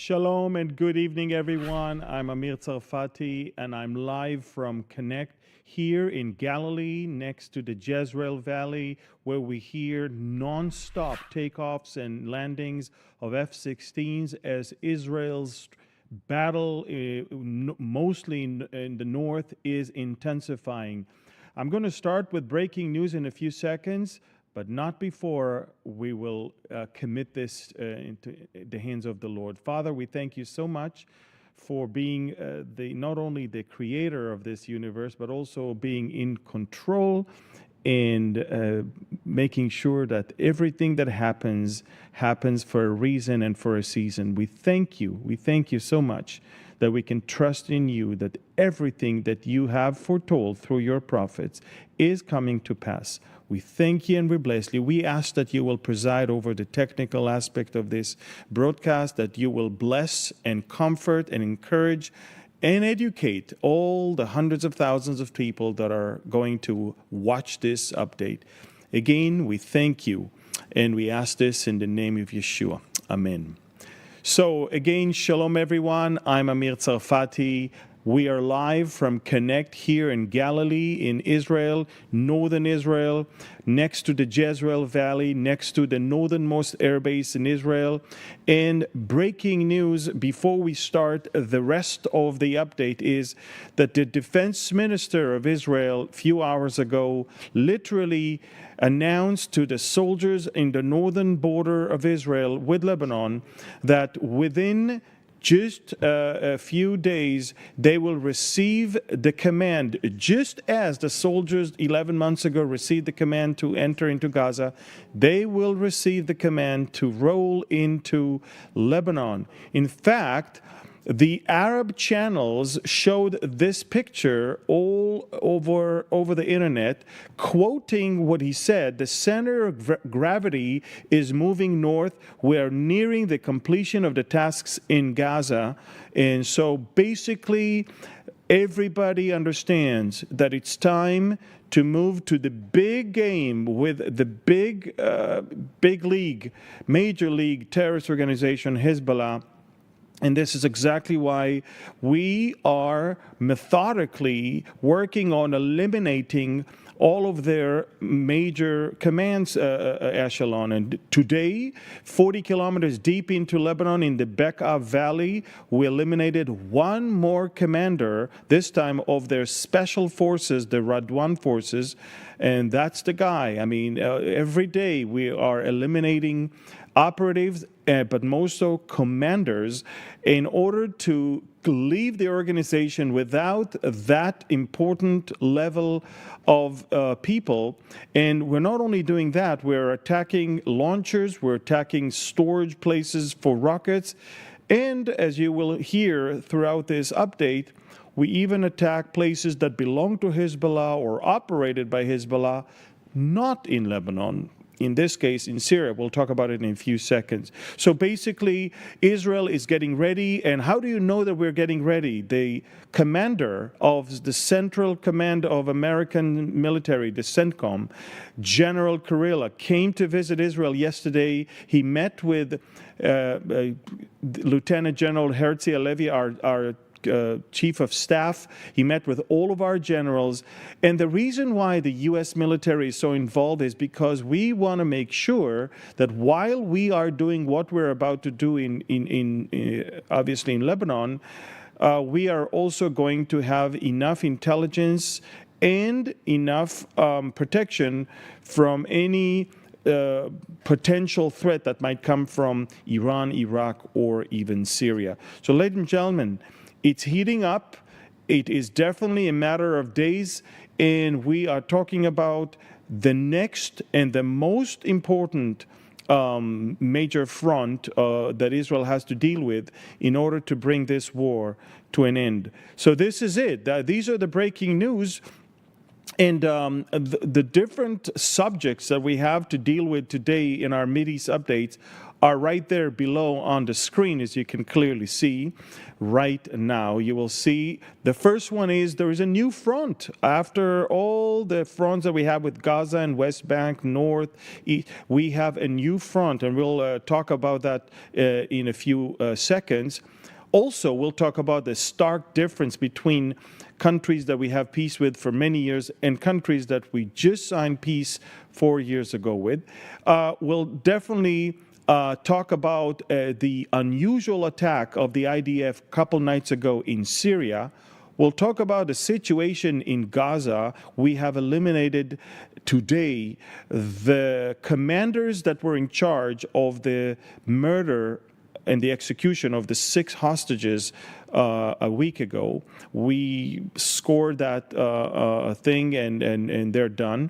Shalom and good evening, everyone. I'm Amir and I'm live from Connect here in Galilee, next to the Jezreel Valley, where we hear non-stop takeoffs and landings of F-16s as Israel's battle, mostly in the north, is intensifying. I'm going to start with breaking news in a few seconds, but not before we will commit this into the hands of the Lord. Father, we thank you so much for being not only the creator of this universe, but also being in control and making sure that everything that happens for a reason and for a season. We thank you. We thank you so much that we can trust in you, that everything that you have foretold through your prophets is coming to pass. We thank you and we bless you. We ask that you will preside over the technical aspect of this broadcast, that you will bless and comfort and encourage and educate all the hundreds of thousands of people that are going to watch this update. Again, we thank you and we ask this in the name of Yeshua. Amen. So again, shalom everyone. I'm Amir Tsarfati. We are live from Connect here in Galilee, in Israel, northern Israel, next to the Jezreel Valley, next to the northernmost airbase in Israel. And breaking news before we start the rest of the update is that the defense minister of Israel a few hours ago literally announced to the soldiers in the northern border of Israel with Lebanon that within just a few days, they will receive the command, just as the soldiers 11 months ago received the command to enter into Gaza. They will receive the command to roll into Lebanon. In fact, the Arab channels showed this picture all over the internet, quoting what he said: the center of gravity is moving north. We are nearing the completion of the tasks in Gaza. And so basically, everybody understands that it's time to move to the big game with the big league, major league terrorist organization, Hezbollah. And this is exactly why we are methodically working on eliminating all of their major commands echelon. And today, 40 kilometers deep into Lebanon in the Bekaa Valley, we eliminated one more commander, this time of their special forces, the Radwan forces. And that's the guy. I mean, every day we are eliminating operatives, but most so commanders, in order to leave the organization without that important level of people. And we're not only doing that, we're attacking launchers, we're attacking storage places for rockets, and as you will hear throughout this update, we even attack places that belong to Hezbollah or operated by Hezbollah, not in Lebanon. In this case, in Syria. We'll talk about it in a few seconds. So basically, Israel is getting ready. And how do you know that we're getting ready? The commander of the Central Command of American Military, the CENTCOM, General Kurilla, came to visit Israel yesterday. He met with Lieutenant General Herzi Halevi, our Chief of Staff. He met with all of our generals. And the reason why the U.S. military is so involved is because we want to make sure that while we are doing what we're about to do obviously in Lebanon, we are also going to have enough intelligence and enough protection from any potential threat that might come from Iran, Iraq, or even Syria. So, ladies and gentlemen, it's heating up. It is definitely a matter of days, and we are talking about the next and the most important major front that Israel has to deal with in order to bring this war to an end. So this is it. These are the breaking news. And the different subjects that we have to deal with today in our Mideast updates are right there below on the screen, as you can clearly see right now. You will see the first one is there is a new front. After all the fronts that we have with Gaza and West Bank, North, East, we have a new front, and we'll talk about that in a few seconds. Also, we'll talk about the stark difference between countries that we have peace with for many years and countries that we just signed peace 4 years ago with. We'll definitely talk about the unusual attack of the IDF a couple nights ago in Syria. We'll talk about the situation in Gaza. We have eliminated today the commanders that were in charge of the murder and the execution of the 6 hostages a week ago. We scored that thing, and they're done.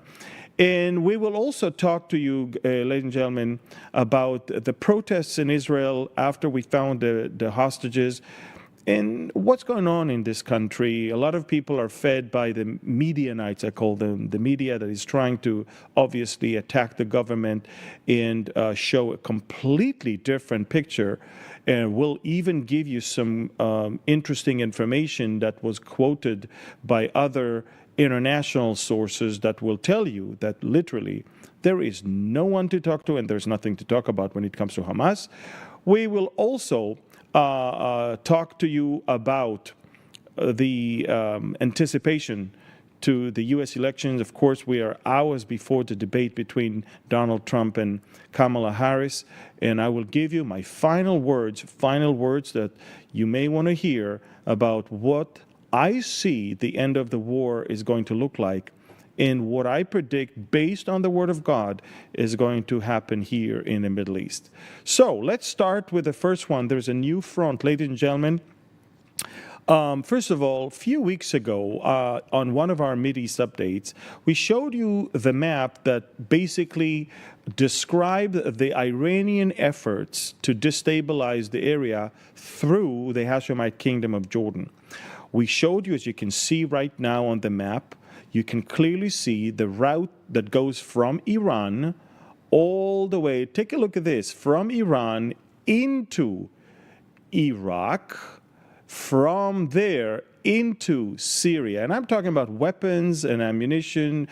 And we will also talk to you, ladies and gentlemen, about the protests in Israel after we found the hostages and what's going on in this country. A lot of people are fed by the Medianites, I call them, the media that is trying to obviously attack the government and show a completely different picture. And we'll even give you some interesting information that was quoted by other international sources that will tell you that literally there is no one to talk to and there's nothing to talk about when it comes to Hamas. We will also talk to you about the anticipation to the U.S. elections. Of course, we are hours before the debate between Donald Trump and Kamala Harris, and I will give you my final words that you may want to hear about what I see the end of the war is going to look like and what I predict based on the Word of God is going to happen here in the Middle East. So let's start with the first one. There's a new front, ladies and gentlemen. First of all, a few weeks ago, on one of our Mideast updates, we showed you the map that basically described the Iranian efforts to destabilize the area through the Hashemite kingdom of Jordan. We showed you, as you can see right now on the map, you can clearly see the route that goes from Iran all the way, take a look at this, from Iran into Iraq, from there into Syria. And I'm talking about weapons and ammunition,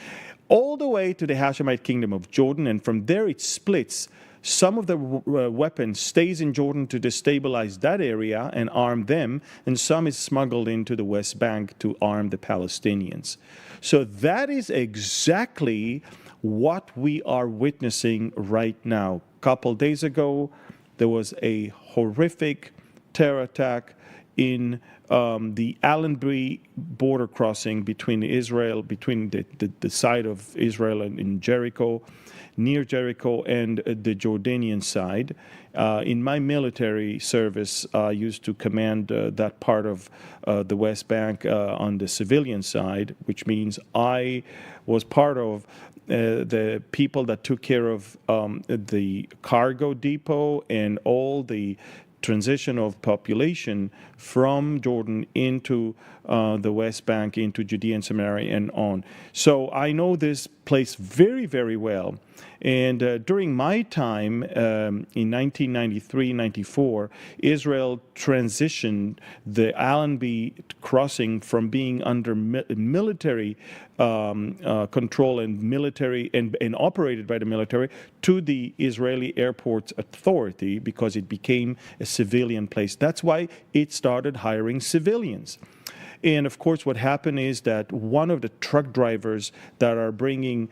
all the way to the Hashemite kingdom of Jordan. And from there it splits. Some of the weapons stays in Jordan to destabilize that area and arm them, and some is smuggled into the West Bank to arm the Palestinians. So that is exactly what we are witnessing right now. A couple days ago, there was a horrific terror attack in the Allenby border crossing between the side of Israel and in Jericho, near Jericho, and the Jordanian side. In my military service, I used to command that part of the West Bank on the civilian side, which means I was part of the people that took care of the cargo depot and all the transition of population from Jordan into the West Bank, into Judea and Samaria and on. So I know this place very, very well. And during my time in 1993-94, Israel transitioned the Allenby crossing from being under military control and operated by the military to the Israeli Airports Authority because it became a civilian place. That's why it started hiring civilians. And of course, what happened is that one of the truck drivers that are bringing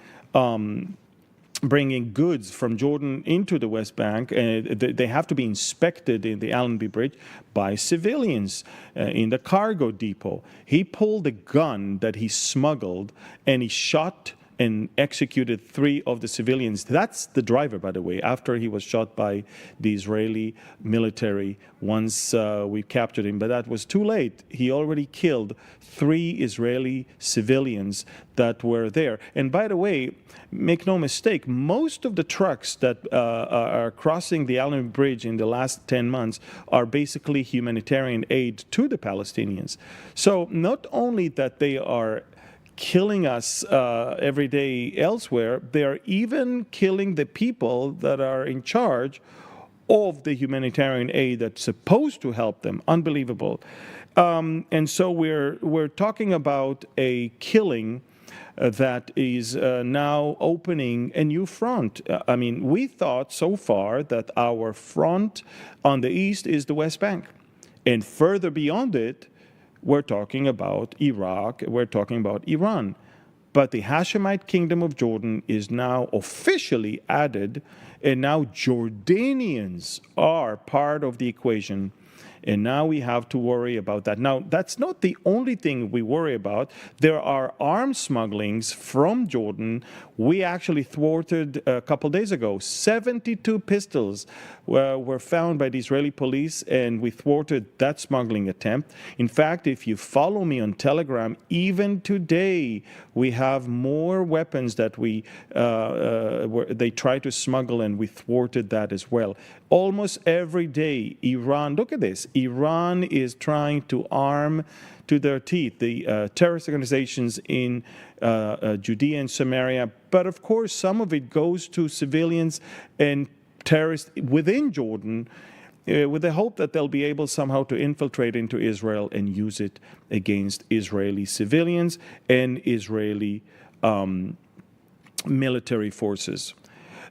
goods from Jordan into the West Bank, they have to be inspected in the Allenby Bridge by civilians in the cargo depot. He pulled a gun that he smuggled and he shot and executed 3 of the civilians. That's the driver, by the way, after he was shot by the Israeli military once we captured him. But that was too late. He already killed 3 Israeli civilians that were there. And by the way, make no mistake, most of the trucks that are crossing the Allenby Bridge in the last 10 months are basically humanitarian aid to the Palestinians. So not only that they are killing us every day elsewhere, they are even killing the people that are in charge of the humanitarian aid that's supposed to help them. Unbelievable. And so we're talking about a killing that is now opening a new front. I mean, we thought so far that our front on the east is the West Bank. And further beyond it, we're talking about Iraq, we're talking about Iran. But the Hashemite kingdom of Jordan is now officially added, and now Jordanians are part of the equation. And now we have to worry about that. Now, that's not the only thing we worry about. There are arms smugglings from Jordan. We actually thwarted a couple days ago. 72 pistols were found by the Israeli police, and we thwarted that smuggling attempt. In fact, if you follow me on Telegram, even today, we have more weapons that they tried to smuggle, and we thwarted that as well. Almost every day, Iran, look at this, Iran is trying to arm to their teeth the terrorist organizations in Judea and Samaria. But of course, some of it goes to civilians and terrorists within Jordan with the hope that they'll be able somehow to infiltrate into Israel and use it against Israeli civilians and Israeli military forces.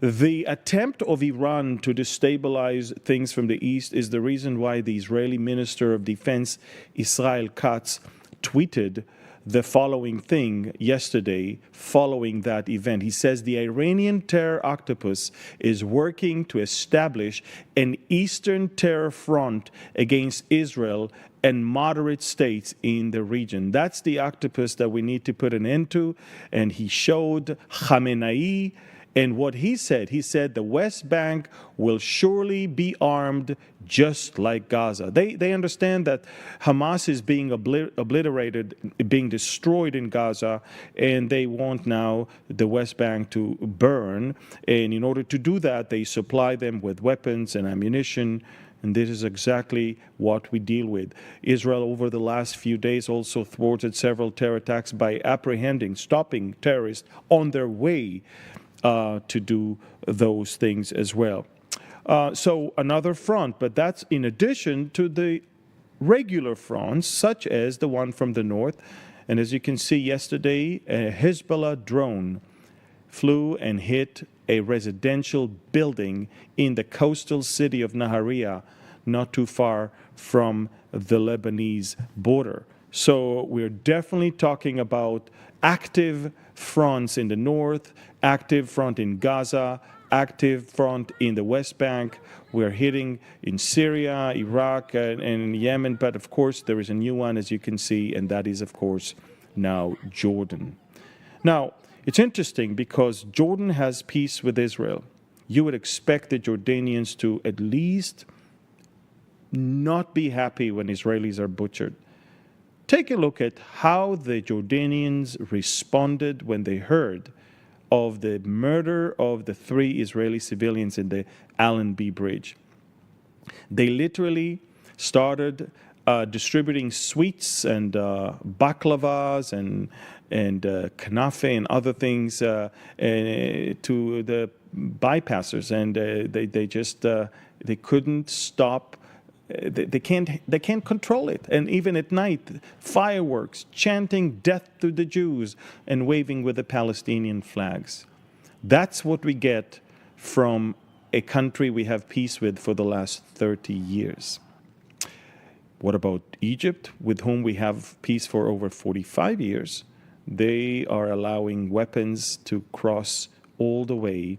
The attempt of Iran to destabilize things from the east is the reason why the Israeli Minister of Defense, Israel Katz, tweeted the following thing yesterday following that event. He says the Iranian terror octopus is working to establish an eastern terror front against Israel and moderate states in the region. That's the octopus that we need to put an end to. And he showed Khamenei. And what he said the West Bank will surely be armed just like Gaza. They understand that Hamas is being obliterated, being destroyed in Gaza, and they want now the West Bank to burn. And in order to do that, they supply them with weapons and ammunition. And this is exactly what we deal with. Israel, over the last few days, also thwarted several terror attacks by stopping terrorists on their way to do those things as well. So another front, but that's in addition to the regular fronts, such as the one from the north. And as you can see yesterday, a Hezbollah drone flew and hit a residential building in the coastal city of Nahariya, not too far from the Lebanese border. So we're definitely talking about active fronts in the north, active front in Gaza, active front in the West Bank. We're hitting in Syria, Iraq, and Yemen. But of course, there is a new one, as you can see, and that is, of course, now Jordan. Now, it's interesting because Jordan has peace with Israel. You would expect the Jordanians to at least not be happy when Israelis are butchered. Take a look at how the Jordanians responded when they heard of the murder of the 3 Israeli civilians in the Allenby Bridge. They literally started distributing sweets and baklavas and kanafe and other things to the bypassers, and they couldn't stop. They can't control it. And even at night, fireworks, chanting death to the Jews, and waving with the Palestinian flags. That's what we get from a country we have peace with for the last 30 years. What about Egypt, with whom we have peace for over 45 years? They are allowing weapons to cross all the way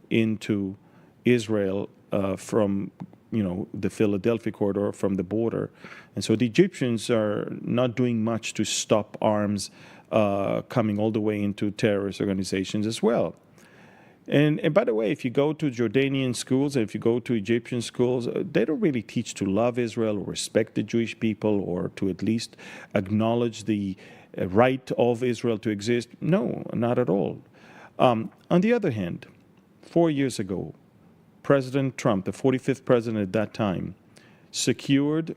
into Israel from the Philadelphia corridor, from the border. And so the Egyptians are not doing much to stop arms coming all the way into terrorist organizations as well. And by the way, if you go to Jordanian schools and if you go to Egyptian schools, they don't really teach to love Israel or respect the Jewish people or to at least acknowledge the right of Israel to exist. No, not at all. On the other hand, 4 years ago, President Trump, the 45th president at that time, secured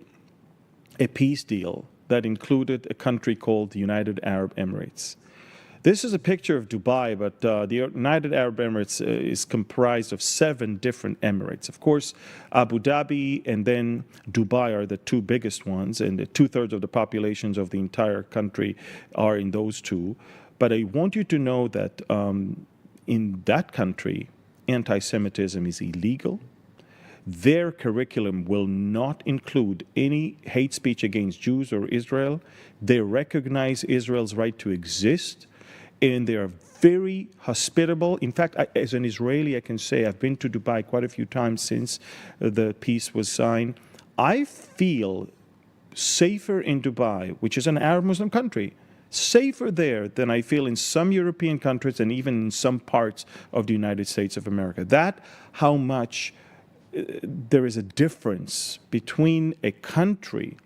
a peace deal that included a country called the United Arab Emirates. This is a picture of Dubai, but the United Arab Emirates is comprised of 7 different emirates. Of course, Abu Dhabi and then Dubai are the 2 biggest ones, and the 2/3 of the populations of the entire country are in those 2. But I want you to know that in that country, anti-Semitism is illegal. Their curriculum will not include any hate speech against Jews or Israel. They recognize Israel's right to exist, and they are very hospitable. In fact, as an Israeli, I can say I've been to Dubai quite a few times since the peace was signed. I feel safer in Dubai, which is an Arab Muslim country, safer there than I feel in some European countries and even in some parts of the United States of America. That how much there is a difference between a country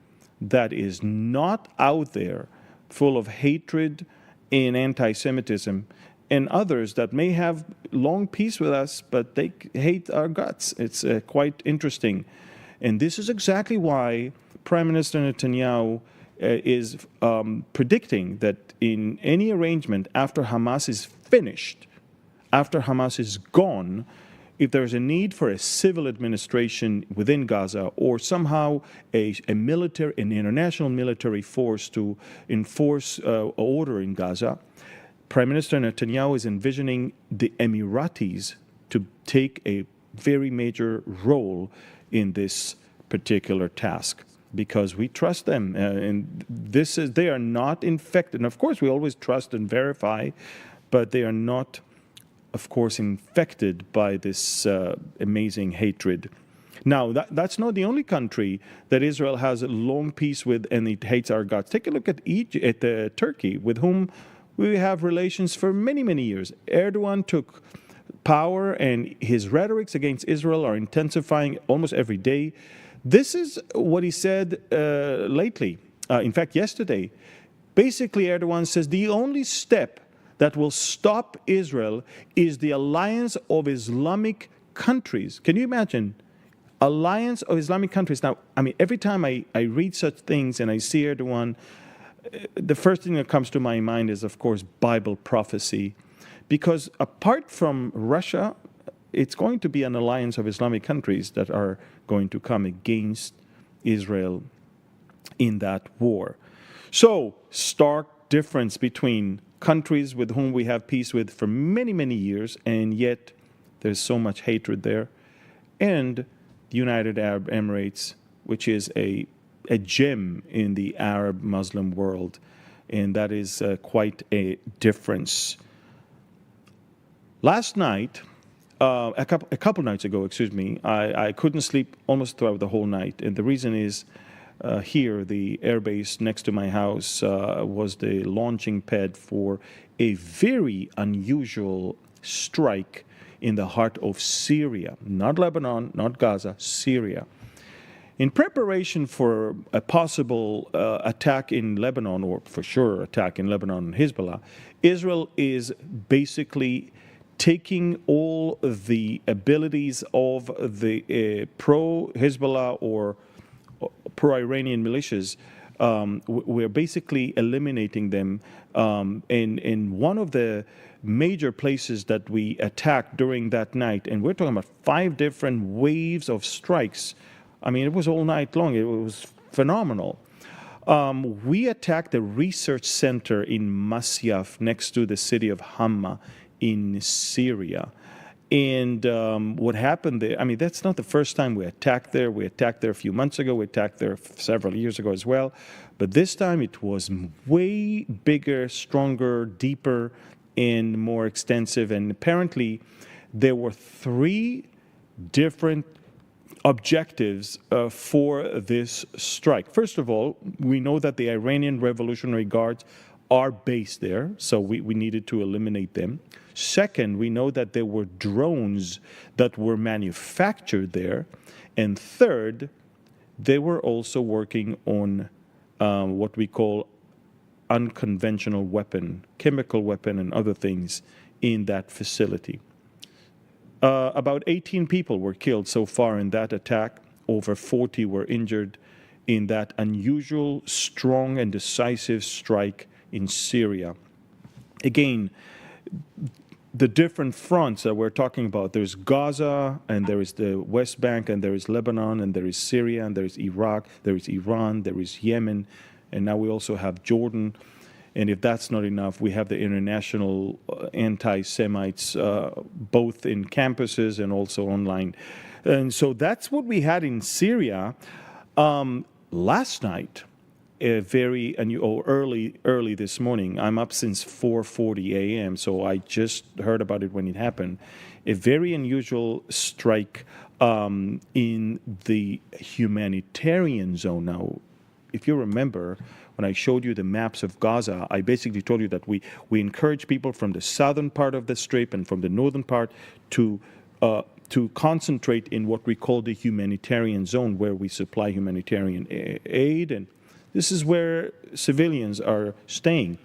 that is not out there full of hatred and anti-Semitism and others that may have long peace with us, but they hate our guts. It's quite interesting. And this is exactly why Prime Minister Netanyahu is predicting that in any arrangement after Hamas is finished, after Hamas is gone, if there's a need for a civil administration within Gaza or somehow an international military force to enforce order in Gaza, Prime Minister Netanyahu is envisioning the Emiratis to take a very major role in this particular task because we trust them. And they are not infected. And of course, we always trust and verify, but they are not, of course, infected by this amazing hatred. Now, that's not the only country that Israel has a long peace with and it hates our guts. Take a look at Turkey, with whom we have relations for many, many years. Erdogan took power and his rhetorics against Israel are intensifying almost every day. This is what he said lately. In fact, yesterday. Basically, Erdogan says the only step that will stop Israel is the alliance of Islamic countries. Can you imagine? Alliance of Islamic countries. Now, I mean, every time I read such things and I see Erdogan, the first thing that comes to my mind is, of course, Bible prophecy. Because apart from Russia, it's going to be an alliance of Islamic countries that are going to come against Israel in that war. So, stark difference between countries with whom we have peace with for many, many years, and yet there's so much hatred there, and the United Arab Emirates, which is a gem in the Arab Muslim world, and that is quite a difference. Last night, a couple nights ago, I couldn't sleep almost throughout the whole night, and the reason is here, the airbase next to my house was the launching pad for a very unusual strike in the heart of Syria, not Lebanon, not Gaza, Syria. In preparation for a possible attack in Lebanon, or for sure attack in Lebanon and Hezbollah, Israel is basically taking all the abilities of the pro-Hezbollah or pro-Iranian militias. We're basically eliminating them. And one of the major places that we attacked during that night, and we're talking about 5 different waves of strikes. I mean, it was all night long. It was phenomenal. We attacked a research center in Masyaf next to the city of Hama in Syria. And what happened there, I mean, that's not the first time we attacked there. We attacked there a few months ago. We attacked there several years ago as well. But this time it was way bigger, stronger, deeper, and more extensive. And apparently there were 3 different objectives for this strike. First of all, we know that the Iranian Revolutionary Guards are based there, so we needed to eliminate them. Second, we know that there were drones that were manufactured there. And third, they were also working on what we call unconventional weapon, chemical weapon and other things in that facility. About 18 people were killed so far in that attack. Over 40 were injured in that unusual, strong, and decisive strike in Syria. again, the different fronts that we're talking about. There's Gaza, and there is the West Bank, and there is Lebanon, and there is Syria, and there is Iraq, there is Iran, there is Yemen, and now we also have Jordan. And if that's not enough, we have the international anti-Semites, both in campuses and also online. And so that's what we had in Syria. Last night, early this morning. I'm up since 4:40 a.m., so I just heard about it when it happened. A very unusual strike in the humanitarian zone. Now, if you remember, when I showed you the maps of Gaza, I basically told you that we encourage people from the southern part of the Strip and from the northern part to concentrate in what we call the humanitarian zone, where we supply humanitarian aid, and this is where civilians are staying.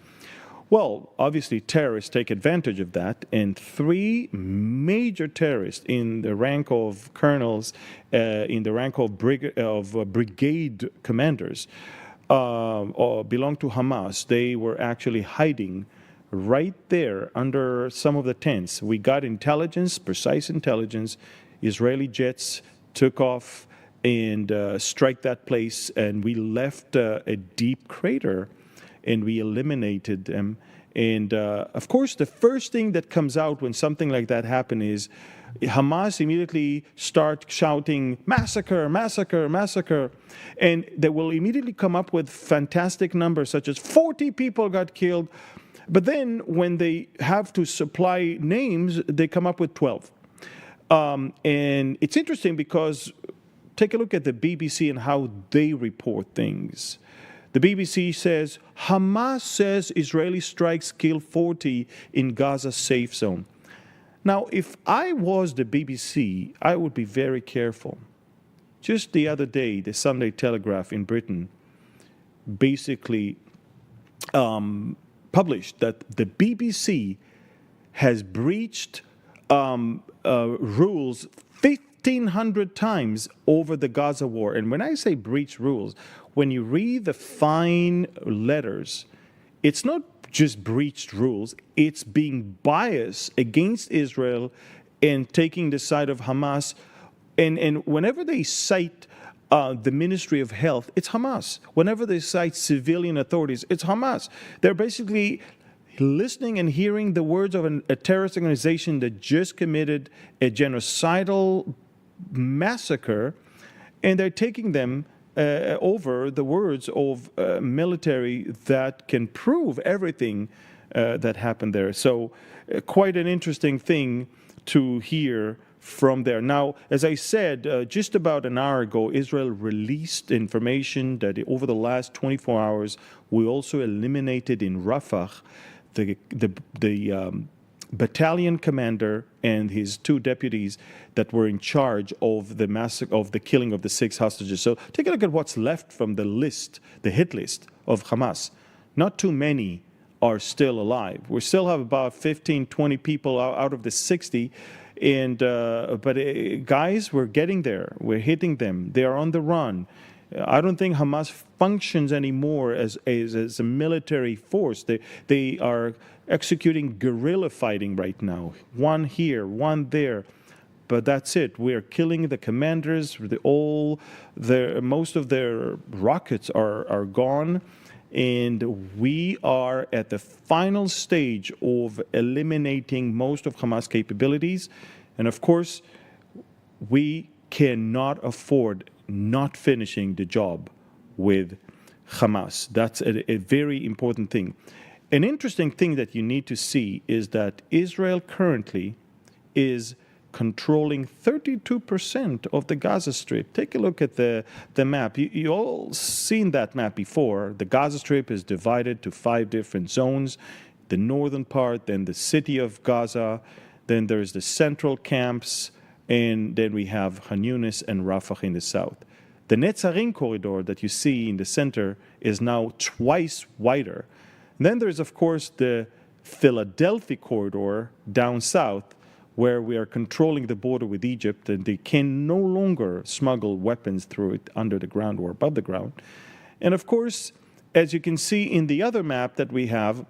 Well, obviously, terrorists take advantage of that, and 3 major terrorists in the rank of colonels, in the rank of brigade commanders, belong to Hamas. They were actually hiding right there under some of the tents. We got intelligence, precise intelligence. Israeli jets took off and strike that place, and we left a deep crater, and we eliminated them. And of course, the first thing that comes out when something like that happens is Hamas immediately start shouting, massacre, massacre, massacre. And they will immediately come up with fantastic numbers, such as 40 people got killed. But then when they have to supply names, they come up with 12. And it's interesting because take a look at the BBC and how they report things. The BBC says, Hamas says Israeli strikes kill 40 in Gaza safe zone. Now, if I was the BBC, I would be very careful. Just the other day, the Sunday Telegraph in Britain basically published that the BBC has breached rules 1,500 times over the Gaza war. And when I say breach rules, when you read the fine letters, it's not just breached rules, it's being biased against Israel and taking the side of Hamas. And whenever they cite the Ministry of Health, it's Hamas. Whenever they cite civilian authorities, it's Hamas. They're basically listening and hearing the words of a terrorist organization that just committed a genocidal massacre, and they're taking them over the words of military that can prove everything that happened there. So quite an interesting thing to hear from there. Now, as I said, just about an hour ago, Israel released information that over the last 24 hours, we also eliminated in Rafah the battalion commander and his 2 deputies that were in charge of the massacre, of the killing of the 6 hostages. So take a look at what's left from the list, the hit list of Hamas. Not too many are still alive. We still have about 15, 20 people out of the 60. And but guys, we're getting there. We're hitting them. They are on the run. I don't think Hamas functions anymore as a military force. They are executing guerrilla fighting right now. One here, one there. But that's it. We are killing the commanders. Most of their rockets are gone. And we are at the final stage of eliminating most of Hamas capabilities. And of course, we cannot afford not finishing the job with Hamas. That's a very important thing. An interesting thing that you need to see is that Israel currently is controlling 32% of the Gaza Strip. Take a look at the map. You all seen that map before. The Gaza Strip is divided to 5 different zones. The northern part, then the city of Gaza, then there's the central camps, and then we have Han Yunis and Rafah in the south. The Netzarim corridor that you see in the center is now twice wider. And then there's, of course, the Philadelphia corridor down south, where we are controlling the border with Egypt, and they can no longer smuggle weapons through it under the ground or above the ground. And of course, as you can see in the other map that we have,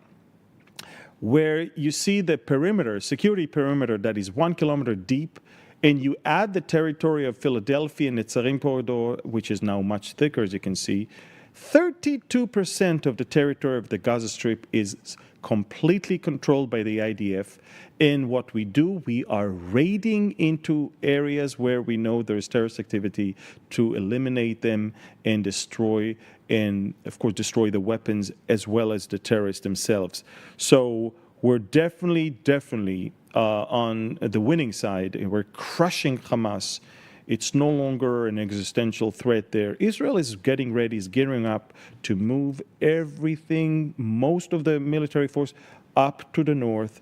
where you see the perimeter, security perimeter that is 1 kilometer deep, and you add the territory of Philadelphia and the Netzarim corridor, which is now much thicker, as you can see, 32% of the territory of the Gaza Strip is completely controlled by the IDF. And what we do, we are raiding into areas where we know there's terrorist activity to eliminate them and destroy, and of course destroy the weapons as well as the terrorists themselves. So we're definitely on the winning side, and we're crushing Hamas. It's no longer an existential threat there. Israel is getting ready, is gearing up to move everything, most of the military force, up to the north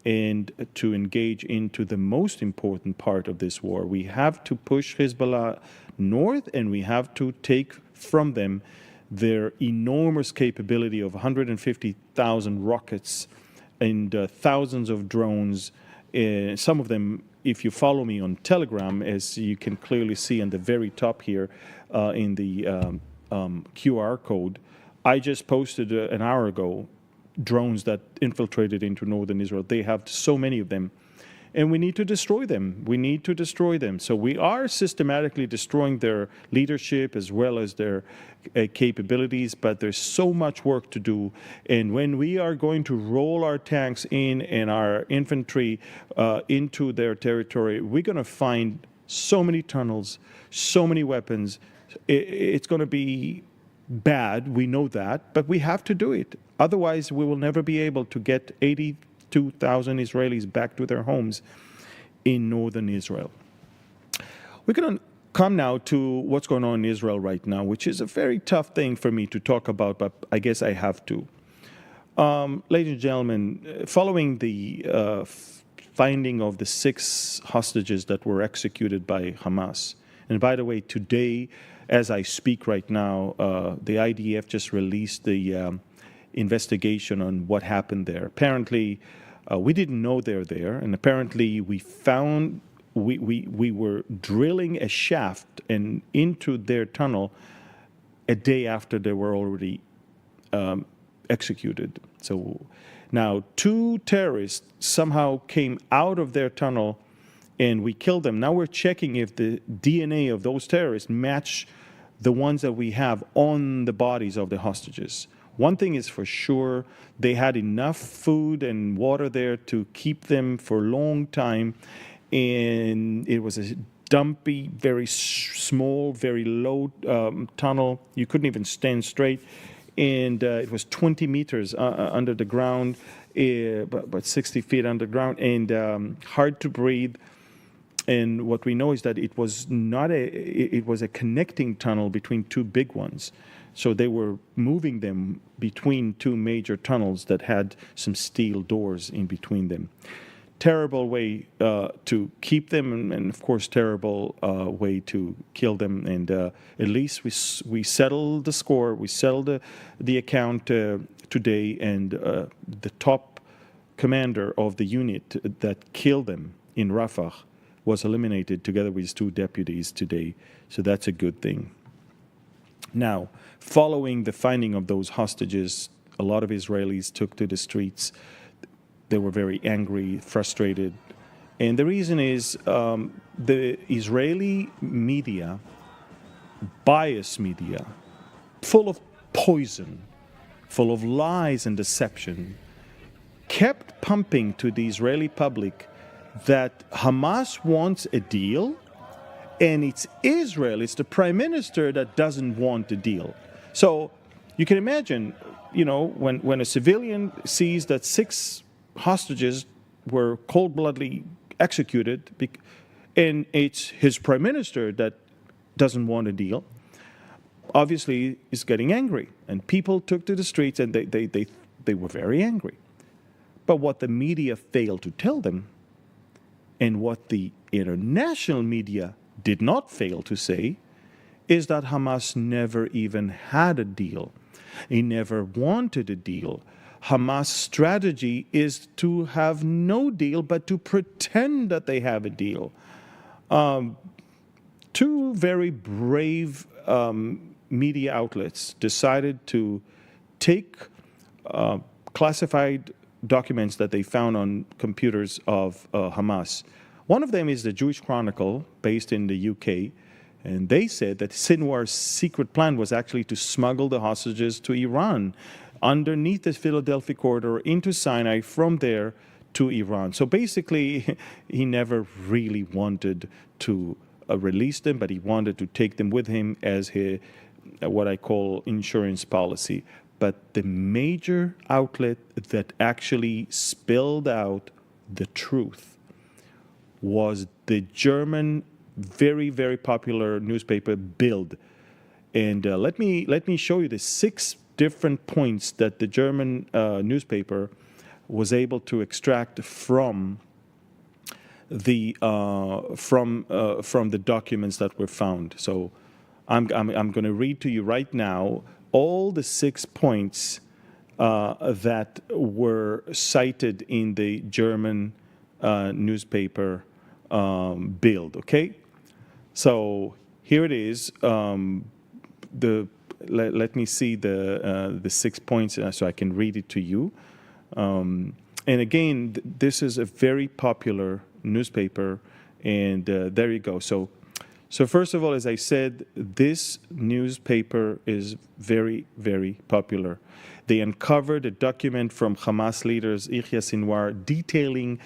and to engage into the most important part of this war. We have to push Hezbollah north, and we have to take from them their enormous capability of 150,000 rockets and thousands of drones, some of them, if you follow me on Telegram, as you can clearly see on the very top here in the QR code, I just posted an hour ago drones that infiltrated into northern Israel. They have so many of them, and we need to destroy them. We need to destroy them. So we are systematically destroying their leadership as well as their capabilities, but there's so much work to do. And when we are going to roll our tanks in and our infantry into their territory, we're going to find so many tunnels, so many weapons. It's going to be bad, we know that, but we have to do it. Otherwise, we will never be able to get 82,000 Israelis back to their homes in northern Israel. We're going to come now to what's going on in Israel right now, which is a very tough thing for me to talk about, but I guess I have to. Ladies and gentlemen, following the finding of the 6 hostages that were executed by Hamas, and by the way, today, as I speak right now, the IDF just released the investigation on what happened there. Apparently, we didn't know they're there, and apparently we found we were drilling a shaft and into their tunnel a day after they were already executed. So now 2 terrorists somehow came out of their tunnel, and we killed them. Now we're checking if the DNA of those terrorists match the ones that we have on the bodies of the hostages. One thing is for sure, they had enough food and water there to keep them for a long time, and it was a dumpy, very small, very low tunnel. You couldn't even stand straight, and it was 20 meters under the ground, about 60 feet underground, and hard to breathe. And what we know is that it was a connecting tunnel between 2 big ones. So they were moving them between 2 major tunnels that had some steel doors in between them. Terrible way to keep them, and of course, terrible way to kill them. And at least we settled the score. We settled the account today, and the top commander of the unit that killed them in Rafah was eliminated together with his 2 deputies today. So that's a good thing. Now, following the finding of those hostages, a lot of Israelis took to the streets. They were very angry, frustrated. And the reason is the Israeli media, biased media, full of poison, full of lies and deception, kept pumping to the Israeli public that Hamas wants a deal, and it's Israel, it's the prime minister that doesn't want a deal. So you can imagine, when a civilian sees that 6 hostages were cold-bloodedly executed, and it's his prime minister that doesn't want a deal, obviously is getting angry. And people took to the streets, and they were very angry. But what the media failed to tell them, and what the international media did not fail to say, is that Hamas never even had a deal. He never wanted a deal. Hamas' strategy is to have no deal, but to pretend that they have a deal. 2 very brave media outlets decided to take classified documents that they found on computers of Hamas. One of them is the Jewish Chronicle, based in the UK, and they said that Sinwar's secret plan was actually to smuggle the hostages to Iran, underneath the Philadelphia corridor into Sinai, from there to Iran. So basically, he never really wanted to release them, but he wanted to take them with him as what I call insurance policy. But the major outlet that actually spilled out the truth was the German, very, very popular newspaper, Bild. And let me show you the 6 different points that the German newspaper was able to extract from the documents that were found. So I'm going to read to you right now all the 6 points that were cited in the German newspaper Bild. Okay, so here it is. Let me see the 6 points so I can read it to you. And again, this is a very popular newspaper, and there you go. So first of all, as I said, this newspaper is very, very popular. They uncovered a document from Hamas leaders Yahya Sinwar detailing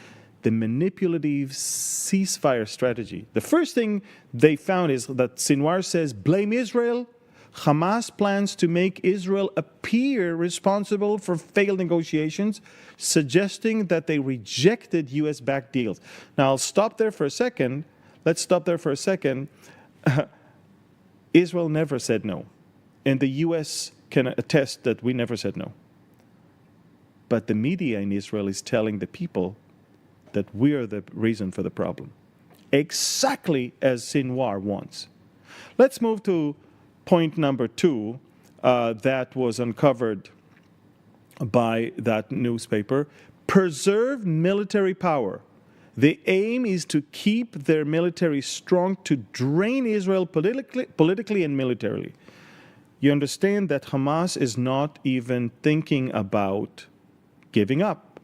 the manipulative ceasefire strategy. The first thing they found is that Sinwar says, blame Israel. Hamas plans to make Israel appear responsible for failed negotiations, suggesting that they rejected U.S.-backed deals. Now, I'll stop there for a second. Let's stop there for a second. Israel never said no. And the U.S. can attest that we never said no. But the media in Israel is telling the people that we are the reason for the problem, exactly as Sinwar wants. Let's move to point number 2 that was uncovered by that newspaper. Preserve military power. The aim is to keep their military strong to drain Israel politically and militarily. You understand that Hamas is not even thinking about giving up,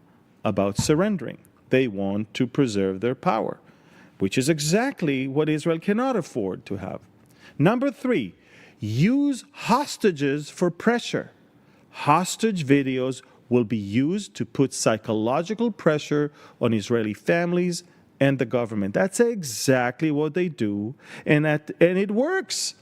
about surrendering. They want to preserve their power, which is exactly what Israel cannot afford to have. Number 3, use hostages for pressure. Hostage videos will be used to put psychological pressure on Israeli families and the government. That's exactly what they do, and it works.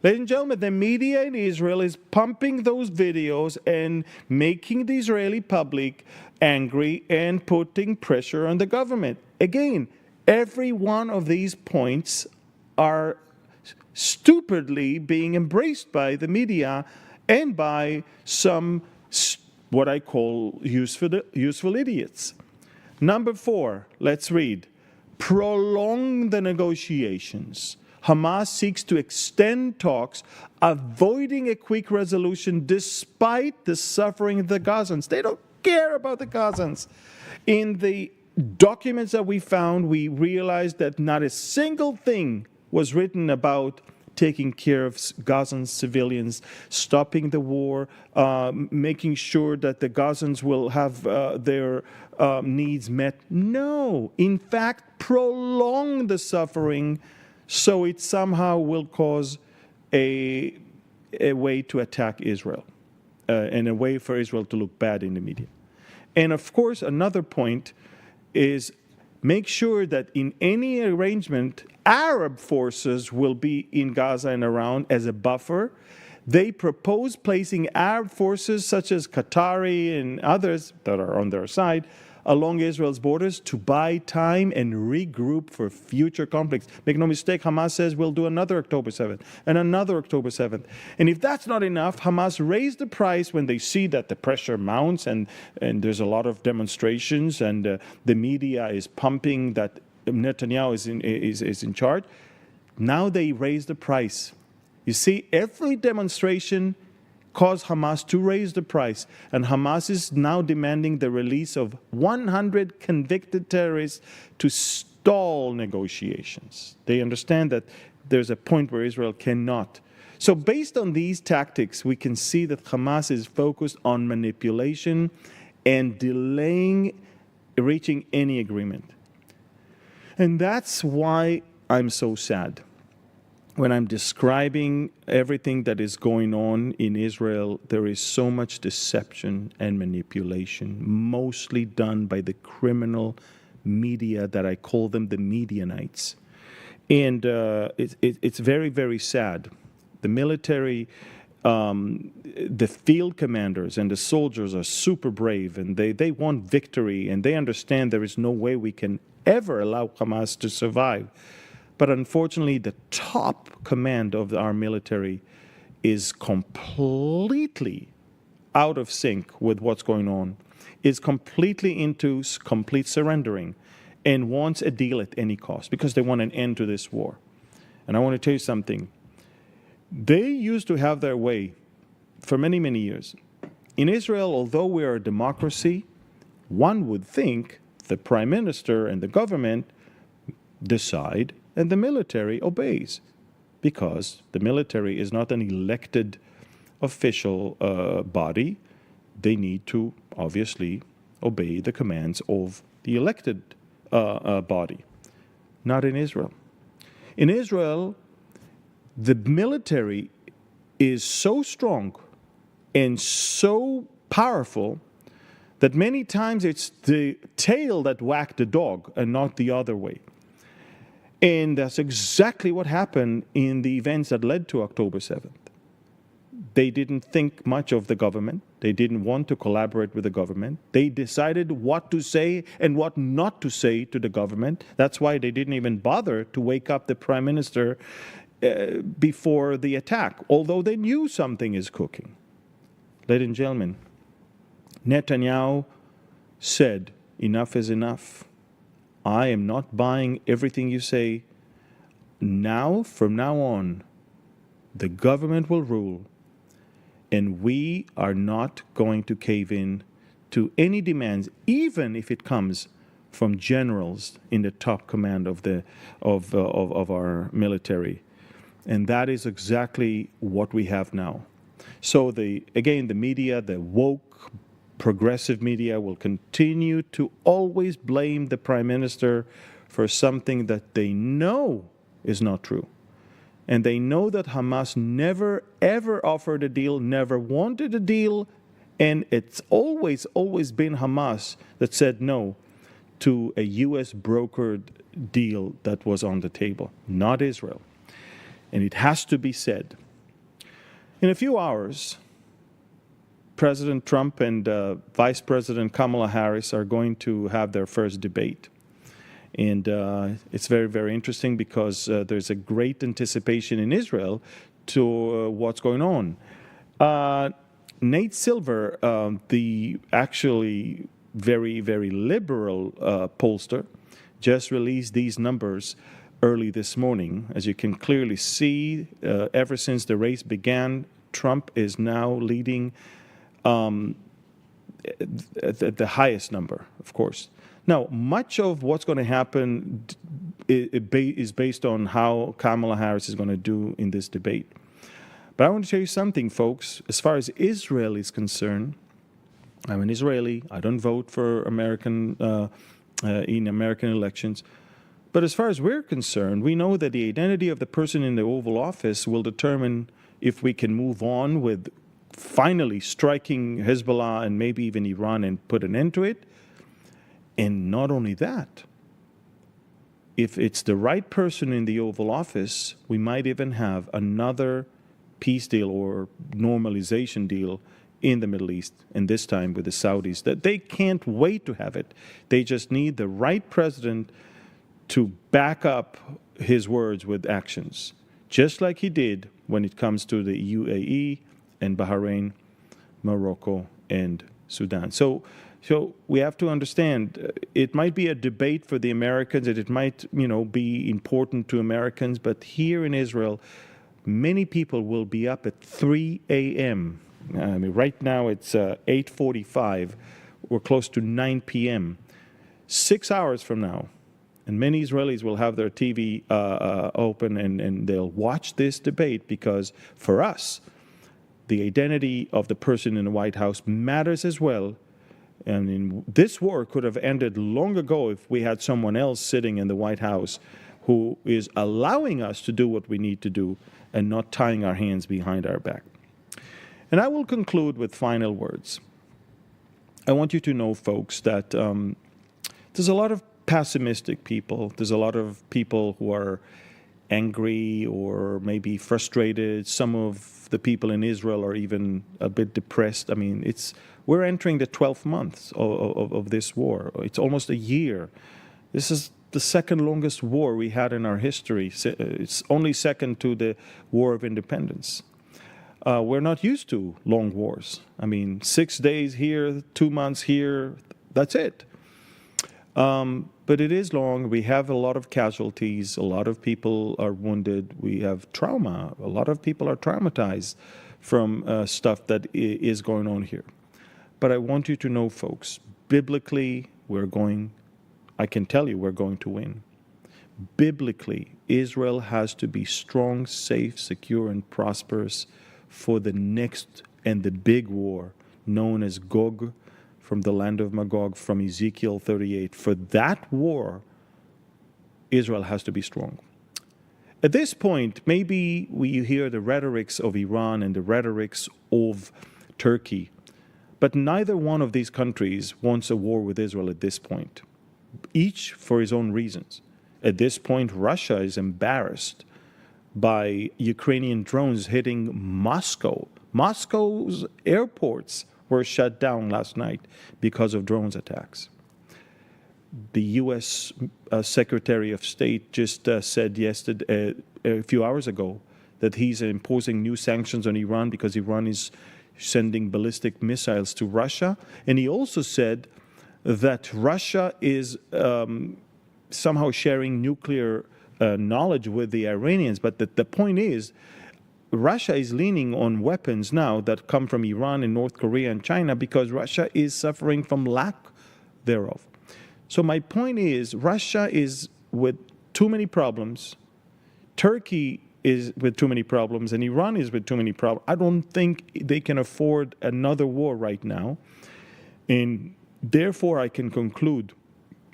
Ladies and gentlemen, the media in Israel is pumping those videos and making the Israeli public angry and putting pressure on the government. Again, every one of these points are stupidly being embraced by the media and by some what I call useful idiots. Number 4, let's read. Prolong the negotiations. Hamas seeks to extend talks, avoiding a quick resolution despite the suffering of the Gazans. They don't care about the Gazans. In the documents that we found, we realized that not a single thing was written about taking care of Gazan civilians, stopping the war, making sure that the Gazans will have their needs met. No. In fact, prolong the suffering so it somehow will cause a way to attack Israel and a way for Israel to look bad in the media. And of course, another point is make sure that in any arrangement, Arab forces will be in Gaza and around as a buffer. They propose placing Arab forces such as Qatari and others that are on their side along Israel's borders to buy time and regroup for future conflicts. Make no mistake, Hamas says we'll do another October 7th and another October 7th. And if that's not enough, Hamas raised the price when they see that the pressure mounts and there's a lot of demonstrations and the media is pumping that Netanyahu is in charge. Now they raise the price. You see, every demonstration caused Hamas to raise the price. And Hamas is now demanding the release of 100 convicted terrorists to stall negotiations. They understand that there's a point where Israel cannot. So based on these tactics, we can see that Hamas is focused on manipulation and delaying reaching any agreement. And that's why I'm so sad. When I'm describing everything that is going on in Israel, there is so much deception and manipulation, mostly done by the criminal media that I call them the Medianites. And it's very, very sad. The military, the field commanders and the soldiers are super brave, and they want victory, and they understand there is no way we can ever allow Hamas to survive. But unfortunately, the top command of our military is completely out of sync with what's going on, is completely into complete surrendering, and wants a deal at any cost because they want an end to this war. And I want to tell you something. They used to have their way for many, many years. In Israel, although we are a democracy, one would think the prime minister and the government decide and the military obeys, because the military is not an elected official body. They need to obviously obey the commands of the elected body. Not in Israel. In Israel, the military is so strong and so powerful that many times it's the tail that wagged the dog and not the other way. And that's exactly what happened in the events that led to October 7th. They didn't think much of the government. They didn't want to collaborate with the government. They decided what to say and what not to say to the government. That's why they didn't even bother to wake up the prime minister before the attack, although they knew something is cooking. Ladies and gentlemen, Netanyahu said, enough is enough. I am not buying everything you say. Now, from now on, the government will rule, and we are not going to cave in to any demands, even if it comes from generals in the top command of our military. And that is exactly what we have now. So the media, the woke, progressive media, will continue to always blame the prime minister for something that they know is not true. And they know that Hamas never, ever offered a deal, never wanted a deal, and it's always been Hamas that said no to a U.S. brokered deal that was on the table, not Israel. And it has to be said. In a few hours, President Trump and Vice President Kamala Harris are going to have their first debate. And it's very, very interesting because there's a great anticipation in Israel to what's going on. Nate Silver, the actually very, very liberal pollster, just released these numbers early this morning. As you can clearly see, ever since the race began, Trump is now leading at the highest number, of course. Now, much of what's going to happen is based on how Kamala Harris is going to do in this debate. But I want to tell you something, folks. As far as Israel is concerned, I'm an Israeli. I don't vote for American in American elections. But as far as we're concerned, we know that the identity of the person in the Oval Office will determine if we can move on with finally striking Hezbollah and maybe even Iran and put an end to it. And not only that, if it's the right person in the Oval Office, we might even have another peace deal or normalization deal in the Middle East, and this time with the Saudis, that they can't wait to have it. They just need the right president to back up his words with actions, just like he did when it comes to the UAE and Bahrain, Morocco, and Sudan. So we have to understand, it might be a debate for the Americans, and it might, be important to Americans, but here in Israel, many people will be up at 3 a.m. I mean, right now it's 8:45. We're close to 9 p.m. 6 hours from now, and many Israelis will have their TV open and they'll watch this debate, because for us, the identity of the person in the White House matters as well. I mean, this war could have ended long ago if we had someone else sitting in the White House who is allowing us to do what we need to do and not tying our hands behind our back. And I will conclude with final words. I want you to know, folks, that there's a lot of pessimistic people. There's a lot of people who are angry or maybe frustrated. Some of the people in Israel are even a bit depressed. I mean, we're entering the 12th month of this war. It's almost a year. This is the second longest war we had in our history. It's only second to the War of Independence. We're not used to long wars. I mean, 6 days here, 2 months here, that's it. But it is long. We have a lot of casualties. A lot of people are wounded. We have trauma. A lot of people are traumatized from stuff that is going on here. But I want you to know, folks, biblically, I can tell you we're going to win. Biblically, Israel has to be strong, safe, secure, and prosperous for the next and the big war known as Gog, from the land of Magog, from Ezekiel 38. For that war, Israel has to be strong. At this point, maybe you hear the rhetorics of Iran and the rhetorics of Turkey, but neither one of these countries wants a war with Israel at this point, each for his own reasons. At this point, Russia is embarrassed by Ukrainian drones hitting Moscow. Moscow's airports were shut down last night because of drones attacks. The U.S. Secretary of State just said yesterday, a few hours ago, that he's imposing new sanctions on Iran because Iran is sending ballistic missiles to Russia. And he also said that Russia is somehow sharing nuclear knowledge with the Iranians. But the point is, Russia is leaning on weapons now that come from Iran and North Korea and China because Russia is suffering from lack thereof. So my point is, Russia is with too many problems, Turkey is with too many problems, and Iran is with too many problems. I don't think they can afford another war right now. And therefore, I can conclude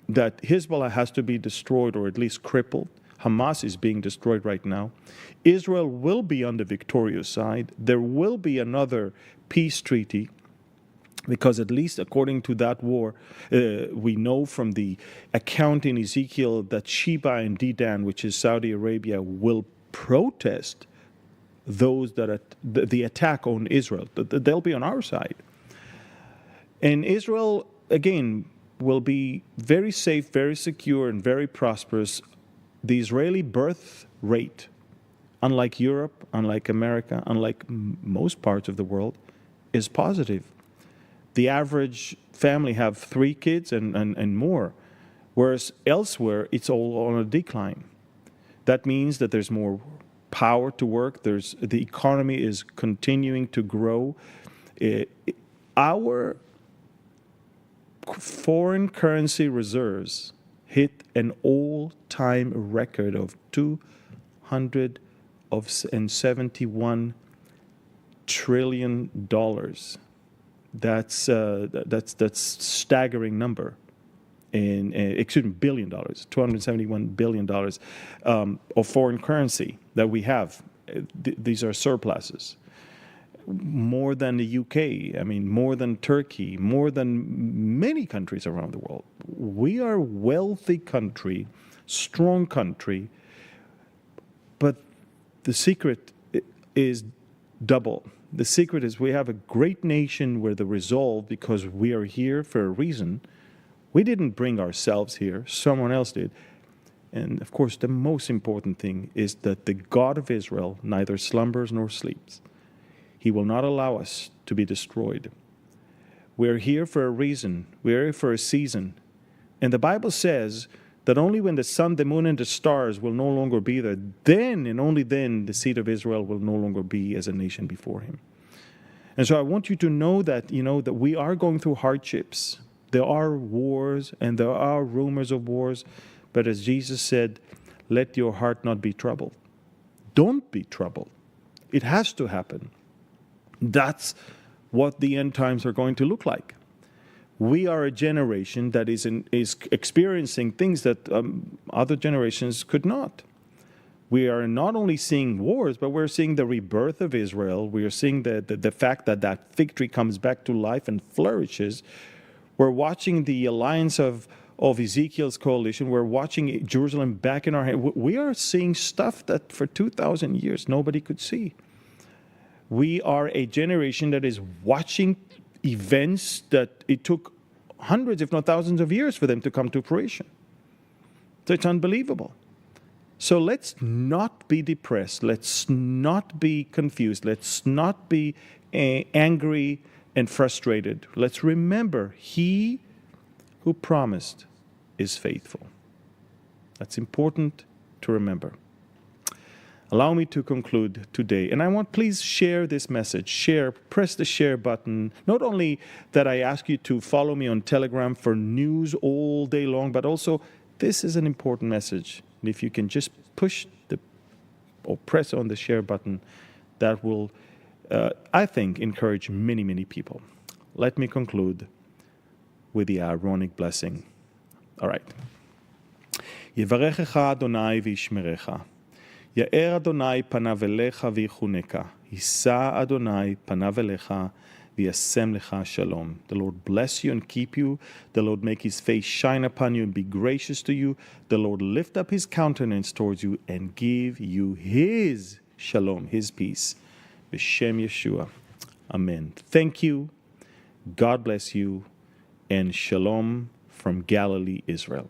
that Hezbollah has to be destroyed or at least crippled. Hamas is being destroyed right now. Israel will be on the victorious side. There will be another peace treaty because at least according to that war, we know from the account in Ezekiel that Sheba and Dedan, which is Saudi Arabia, will protest those that the attack on Israel. They'll be on our side. And Israel, again, will be very safe, very secure, and very prosperous. The Israeli birth rate, unlike Europe, unlike America, unlike most parts of the world, is positive. The average family have 3 kids and more, whereas elsewhere it's all on a decline. That means that there's more power to work. The economy is continuing to grow. Our foreign currency reserves hit an all-time record of $271 trillion. That's staggering number. $billion, $271 billion of foreign currency that we have. These are surpluses. More than the UK, I mean, more than Turkey, more than many countries around the world. We are a wealthy country, strong country, but the secret is double. The secret is we have a great nation with the resolve because we are here for a reason. We didn't bring ourselves here, someone else did. And of course, the most important thing is that the God of Israel neither slumbers nor sleeps. He will not allow us to be destroyed. We're here for a reason. We're here for a season. And the Bible says that only when the sun, the moon, and the stars will no longer be there, then and only then the seed of Israel will no longer be as a nation before him. And so I want you to know that, that we are going through hardships. There are wars and there are rumors of wars. But as Jesus said, let your heart not be troubled. Don't be troubled. It has to happen. That's what the end times are going to look like. We are a generation that is experiencing things that other generations could not. We are not only seeing wars, but we're seeing the rebirth of Israel. We are seeing the fact that fig tree comes back to life and flourishes. We're watching the alliance of Ezekiel's coalition. We're watching Jerusalem back in our hand. We are seeing stuff that for 2,000 years nobody could see. We are a generation that is watching events that it took hundreds, if not thousands of years for them to come to fruition. So it's unbelievable. So let's not be depressed. Let's not be confused. Let's not be angry and frustrated. Let's remember, He who promised is faithful. That's important to remember. Allow me to conclude today. And I want, please share this message. Share, press the share button. Not only that I ask you to follow me on Telegram for news all day long, but also this is an important message. And if you can just push or press on the share button, that will, I think, encourage many, many people. Let me conclude with the Aaronic blessing. All right. Yevarechecha Adonai v'yishmerecha. יאר אדוני פניו אליך ויחונקה. יישא אדוני פניו אליך וישם לך שלום. The Lord bless you and keep you. The Lord make his face shine upon you and be gracious to you. The Lord lift up his countenance towards you and give you his shalom, his peace. B'Shem Yeshua. Amen. Thank you. God bless you. And shalom from Galilee, Israel.